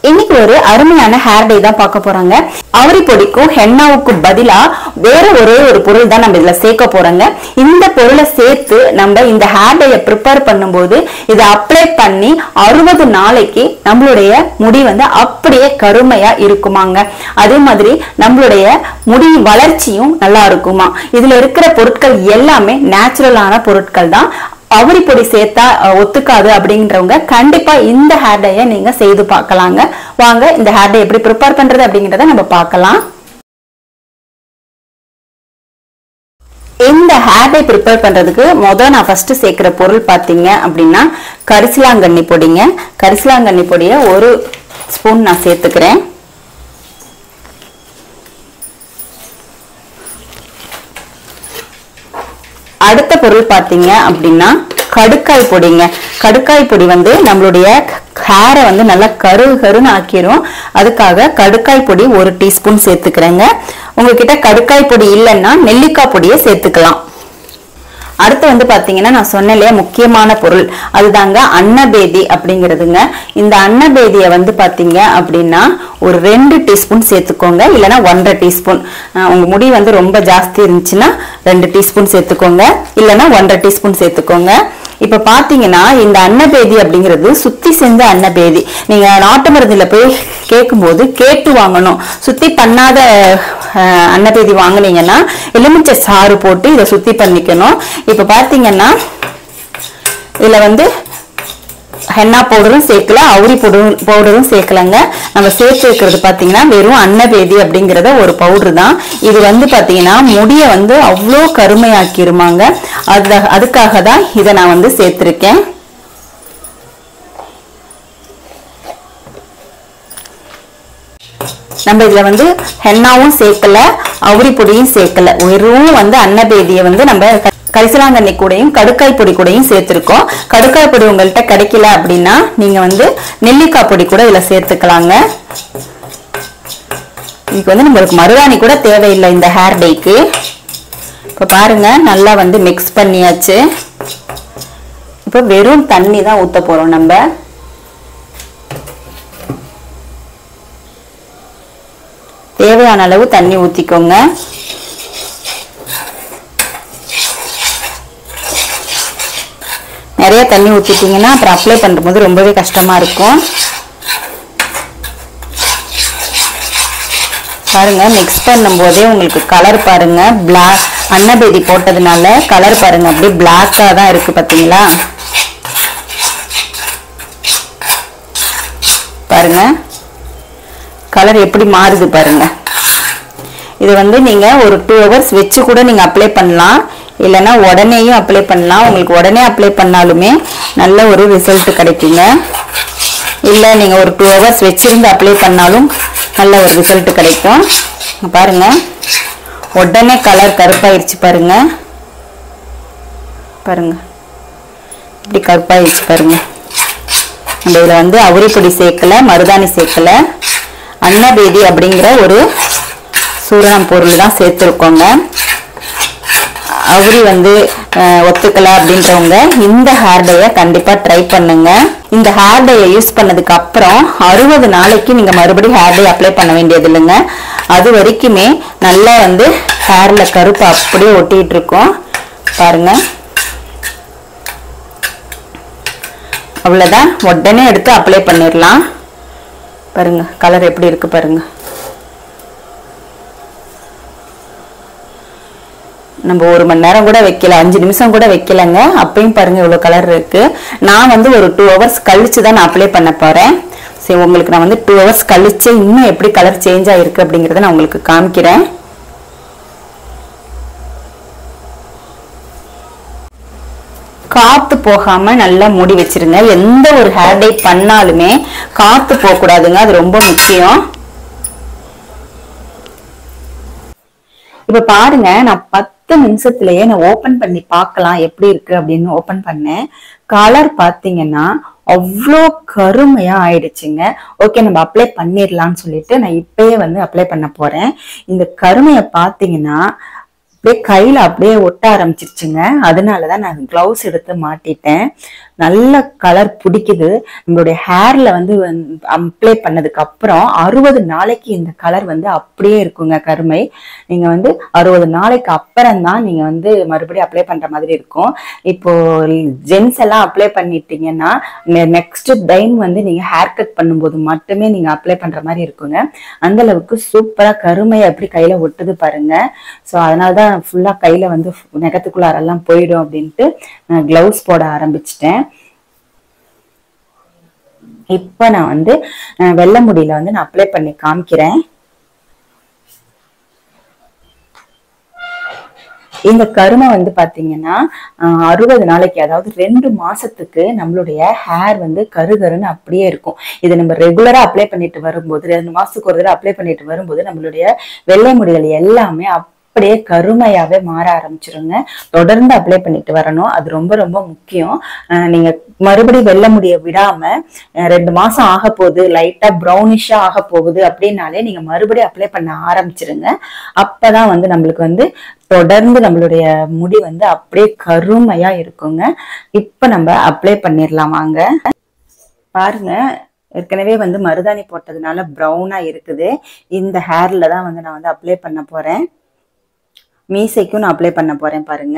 இன்னைக்கு ஒரு அருமையான ஹேர் டே தான் பார்க்க போறாங்க. அவரி பொடிக்கும் ஹென்னாவுக்கு பதிலா வேற ஒரு பொருள் தான் நம்ம இதுல சேர்க்க போறோங்க. இந்த பொருளை சேர்த்து நம்ம இந்த ஹேர் டேயை ப்ரிப்பேர் பண்ணும்போது இதை அப்ளை பண்ணி 60 நாளைக்கு நம்மளுடைய முடி வந்து அப்படியே கருமையா இருக்குமாங்க. அதே மாதிரி நம்மளுடைய முடி வளர்ச்சியும் நல்லா இருக்குமா. இதுல இருக்கிற பொருட்கள் எல்லாமே நேச்சுரலான பொருட்கள் தான். அவரி பொடி சேர்த்தா ஒத்துக்காது அப்படின்றவங்க கண்டிப்பா இந்த ஹேர் டேயை நீங்க செய்து பார்க்கலாங்க. வாங்க இந்த ஹேர் டே எப்படி ப்ரிப்பேர் பண்றது அப்படிங்கறத நம்ம பார்க்கலாம். இந்த ஹேர் டே ப்ரிப்பேர் பண்றதுக்கு நான் ஃபர்ஸ்ட் சேர்க்கிற பொருள் பாத்தீங்க அப்படின்னா கரிசலாங்கண்ணி பொடிங்க. கரிசலாங்கண்ணி பொடியை 1 ஸ்பூன் நான் சேர்த்துக்கிறேன். அடுத்த பொருள் பாத்தீங்க அப்படின்னா கடுக்காய் பொடிங்க. கடுக்காய் பொடி வந்து நம்மளுடைய ஹேரை வந்து நல்லா கருன்னு ஆக்கிரும். அதுக்காக கடுக்காய் பொடி 1 டீஸ்பூன் சேர்த்துக்கிறேங்க. உங்ககிட்ட கடுக்காய் பொடி இல்லைன்னா நெல்லிக்காய் பொடியை சேர்த்துக்கலாம். அடுத்து வந்து பாத்தீங்கன்னா நான் சொன்னலையே முக்கியமான பொருள் அதுதாங்க அன்னபேதி அப்படிங்கிறதுங்க. இந்த அன்னபேதியை வந்து பாத்தீங்க அப்படின்னா ஒரு 2 டீஸ்பூன் சேர்த்துக்கோங்க, இல்லைன்னா 1.5 டீஸ்பூன். உங்க முடி வந்து ரொம்ப ஜாஸ்தி இருந்துச்சுன்னா 2 டீஸ்பூன் சேர்த்துக்கோங்க, இல்லைன்னா 1.5 டீஸ்பூன் சேர்த்துக்கோங்க. இப்ப பாத்தீங்கன்னா இந்த அன்னபேதி அப்படிங்கிறது சுத்தி செஞ்ச அன்னபேதி. நீங்க நாட்டு மருந்துல போய் கேட்கும்போது கேட்டு வாங்கணும். சுத்தி பண்ணாத அன்னபேதி வாங்கினீங்கன்னா எலுமிச்சை சாறு போட்டு இதை சுத்தி பண்ணிக்கணும். இப்ப பாத்தீங்கன்னா இதுல வந்து ஹென்னா பவுடரும் சேர்க்கல, அவரி பவுடரும் சேர்க்கலங்க. நம்ம சேர்த்து இருக்கிறது பாத்தீங்கன்னா வெறும் அன்னபேதி அப்படிங்கறத ஒரு பவுடர் தான். இது வந்து பாத்தீங்கன்னா முடிய வந்து அவ்வளோ கருமையாக்கிருமாங்க. அதுக்காக தான் இதை நான் வந்து சேர்த்திருக்கேன். நம்ம இதுல வந்து ஹென்னாவும் சேர்க்கல, அவரி பொடியும் சேர்க்கல, வெறும் வந்து அன்னபேதியை வந்து நம்ம கரிசலாங்கண்ணி கூடையும் கடுக்காய் பொடி கூடையும் சேர்த்திருக்கோம். கடுக்காய் பொடி உங்கள்கிட்ட கிடைக்கல அப்படின்னா நீங்க வந்து நெல்லிக்காய் பொடி கூட இதுல சேர்த்துக்கலாங்க. இதுக்கு வந்து நம்மளுக்கு மருதாணி கூட தேவையில்லை இந்த ஹேர் டேக்கு. இப்ப பாருங்க நல்லா வந்து மிக்ஸ் பண்ணியாச்சு. இப்ப வெறும் தண்ணி தான் ஊத்த போறோம். நம்ம தேவையான அளவு தண்ணி ஊத்திக்கோங்க. நிறைய தண்ணி ஊத்திட்டீங்கன்னா அப்புறம் அப்ளை பண்ணும்போது ரொம்பவே கஷ்டமா இருக்கும். பாருங்க மிக்ஸ் பண்ணும் போதே உங்களுக்கு கலர் பாருங்க, பிளாக் அன்னபேதி போட்டதுனால கலர் பாருங்க அப்படியே பிளாக்கா தான் இருக்கு. பாத்தீங்களா பாருங்க கலர் எப்படி மாறுது பாருங்க. இது வந்து நீங்க ஒரு 2 hours வச்சு கூட நீங்க அப்ளை பண்ணலாம், இல்லைன்னா உடனேயும் அப்ளை பண்ணலாம். உங்களுக்கு உடனே அப்ளை பண்ணாலுமே நல்ல ஒரு ரிசல்ட் கிடைக்குங்க. இல்லை நீங்க ஒரு 2 hours வச்சிருந்து அப்ளை பண்ணாலும் நல்ல ஒரு ரிசல்ட் கிடைக்கும். பாருங்க உடனே கலர் கருப்பாயிருச்சு பாருங்க. பாருங்க இப்படி கருப்பாயிருச்சு பாருங்க. நம்ம இதுல வந்து அவரி பொடி சேர்க்கல, மருதாணி சேர்க்கல, அன்னபேதி அப்படிங்கிற ஒரு சூரணம் பொருள் தான் சேர்த்துருக்கோங்க. அவரி வந்து ஒத்துக்கல அப்படின்றவங்க இந்த ஹேர் டேயை கண்டிப்பா ட்ரை பண்ணுங்க. இந்த ஹேர் டேயை யூஸ் பண்ணதுக்கு அப்புறம் 60 நாளைக்கு நீங்க மறுபடியும் ஹேர் டே அப்ளை பண்ண வேண்டியது இல்லைங்க. அது வரைக்குமே நல்லா வந்து ஹேர்ல கருப்பு அப்படியே ஒட்டிட்டு இருக்கும். பாருங்க அவ்வளவுதான், உடனே எடுத்து அப்ளை பண்ணிடலாம். பாருங்க கலர் எப்படி இருக்கு பாருங்க. நம்ம 1 மணி நேரம் கூட வைக்கல, 5 நிமிஷம் கூட வைக்கலங்க, அப்பயும் பாருங்க இவ்வளவு கலர் இருக்கு. நான் வந்து ஒரு 2 hours கழிச்சு தான் நான் அப்ளை பண்ண போறேன். சரி உங்களுக்கு நான் வந்து 2 hours கழிச்சு இன்னும் எப்படி கலர் சேஞ்ச் ஆயிருக்கு அப்படிங்கறத நான் உங்களுக்கு காமிக்கிறேன். காத்து போகாம நல்லா மூடி வச்சிருங்க. எந்த ஒரு ஹேர் டே பண்ணாலுமே காத்து போக கூடாதுங்க, அது ரொம்ப முக்கியம். இப்ப பாருங்க நான் 10 நிமிஷத்துலயே நான் ஓபன் பண்ணி பார்க்கலாம் எப்படி இருக்கு அப்படின்னு ஓபன் பண்ணேன். கலர் பாத்தீங்கன்னா அவ்வளோ கருமையா ஆயிடுச்சுங்க. ஓகே நம்ம அப்ளை பண்ணிடலாம்னு சொல்லிட்டு நான் இப்பயே வந்து அப்ளை பண்ண போறேன். இந்த கருமையை பாத்தீங்கன்னா அப்படியே கையில அப்படியே ஒட்ட ஆரம்பிச்சிருச்சுங்க. அதனாலதான் நான் கிளவுஸ் எடுத்து மாட்டிட்டேன். நல்ல கலர் பிடிக்குது. நம்மளுடைய ஹேர்ல வந்து அப்ளை பண்ணதுக்கு அப்புறம் 60 நாளைக்கு இந்த கலர் வந்து அப்படியே இருக்குங்க கருமை. நீங்க வந்து 60 நாளைக்கு அப்புறம் தான் நீங்க வந்து மறுபடியும் அப்ளை பண்ற மாதிரி இருக்கும். இப்போ ஜென்ஸ் எல்லாம் அப்ளை பண்ணிட்டீங்கன்னா நெக்ஸ்ட் டைம் வந்து நீங்க ஹேர் கட் பண்ணும்போது மட்டுமே நீங்க அப்ளை பண்ற மாதிரி இருக்குங்க. அந்த அளவுக்கு சூப்பரா கருமை எப்படி கையில ஒட்டுது பாருங்க. ஸோ அதனாலதான் ஃபுல்லா கையில வந்து நெகத்துக்குள்ளாரெல்லாம் போயிடும் அப்படின்ட்டு நான் கிளவுஸ் போட ஆரம்பிச்சிட்டேன். இப்ப நான் வந்து வெள்ளை முடியில வந்து நான் அப்ளை பண்ணி காமிக்கிறேன். இந்த கருமை வந்து பாத்தீங்கன்னா 60 நாளைக்கு, அதாவது 2 மாசத்துக்கு நம்மளுடைய ஹேர் வந்து கருகருன்னு அப்படியே இருக்கும். இதை நம்ம ரெகுலரா அப்ளை பண்ணிட்டு வரும்போது, 2 மாசத்துக்கு ஒரு தடவை அப்ளை பண்ணிட்டு வரும்போது நம்மளுடைய வெள்ளை முடிகள் எல்லாமே அப்படியே கருமையாவே மாற ஆரம்பிச்சிருங்க. தொடர்ந்து அப்ளை பண்ணிட்டு வரணும். அது ரொம்ப ரொம்ப முக்கியம். நீங்க மறுபடியும் வெள்ளை முடிய விடாம 2 மாசம் ஆக போகுது, லைட்டா ப்ரௌனிஷா ஆக போகுது அப்படின்னாலே நீங்க மறுபடியும் அப்ளை பண்ண ஆரம்பிச்சிருங்க. அப்பதான் வந்து நம்மளுக்கு வந்து தொடர்ந்து நம்மளுடைய முடி வந்து அப்படியே கருமையா இருக்குங்க. இப்ப நம்ம அப்ளை பண்ணிடலாம் வாங்க. பாருங்க, ஏற்கனவே வந்து மருதாணி போட்டதுனால ப்ரௌனா இருக்குது. இந்த ஹேர்ல தான் வந்து நான் வந்து அப்ளை பண்ண போறேன். மீசைக்கும் நான் அப்ளை பண்ண போறேன். பாருங்க,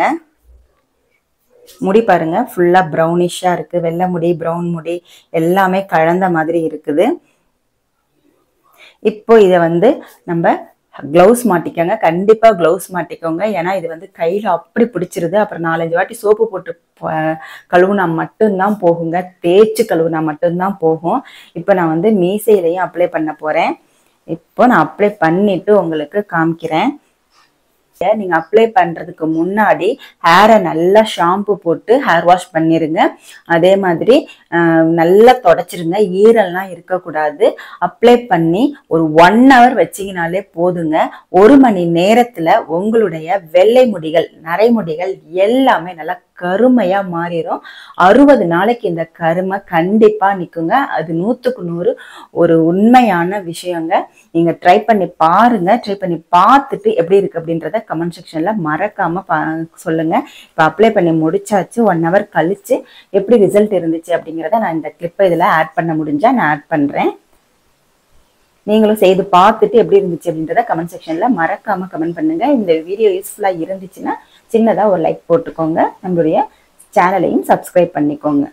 முடி பாருங்க ஃபுல்லா ப்ரௌனிஷா இருக்கு. வெள்ளை முடி, ப்ரௌன் முடி எல்லாமே கலந்த மாதிரி இருக்குது. இப்போ இதை வந்து நம்ம கிளவுஸ் மாட்டிக்கோங்க. கண்டிப்பா கிளவுஸ் மாட்டிக்கோங்க. ஏன்னா இது வந்து கையில அப்படி பிடிச்சிருது. அப்புறம் 4-5 வாட்டி சோப்பு போட்டு கழுவுனா மட்டும்தான் போகுங்க. தேய்ச்சி கழுவுனா மட்டும்தான் போகும். இப்போ நான் வந்து மீசையிலையும் அப்ளை பண்ண போறேன். இப்போ நான் அப்ளை பண்ணிட்டு உங்களுக்கு காமிக்கிறேன். நீங்க அப்ளை பண்றதுக்கு முன்னாடி ஹேரை நல்லா ஷாம்பு போட்டு ஹேர் வாஷ் பண்ணிருங்க. அதே மாதிரி நல்லா தொடச்சிருங்க. ஈரல்லாம் இருக்கக்கூடாது. அப்ளை பண்ணி ஒரு 1 hour வச்சீங்கனாலே போதுங்க. 1 மணி நேரத்துல உங்களுடைய வெள்ளை முடிகள், நரைமுடிகள் எல்லாமே நல்லா கருமையா மாறிடும். 60 நாளைக்கு இந்த கருமை கண்டிப்பா நிக்குங்க. அது 100க்கு 100 ஒரு உண்மையான விஷயங்க. நீங்க ட்ரை பண்ணி பாருங்க. ட்ரை பண்ணி பார்த்துட்டு எப்படி இருக்கு அப்படின்றத கமெண்ட் செக்ஷன்ல மறக்காம சொல்லுங்க. இப்ப அப்ளை பண்ணி முடிச்சாச்சு. 1 hour கழிச்சு எப்படி ரிசல்ட் இருந்துச்சு அப்படிங்கிறத நான் இந்த கிளிப்பை இதுல ஆட் பண்ண முடிஞ்சா நான் ஆட் பண்றேன். நீங்களும் செய்து பார்த்துட்டு எப்படி இருந்துச்சு அப்படின்றத கமெண்ட் செக்ஷன்ல மறக்காம கமெண்ட் பண்ணுங்க. இந்த வீடியோ யூஸ்ஃபுல்லா இருந்துச்சுன்னா சின்னதா ஒரு லைக் போட்டுக்கோங்க. நம்மளுடைய சேனலையும் சப்ஸ்கிரைப் பண்ணிக்கோங்க.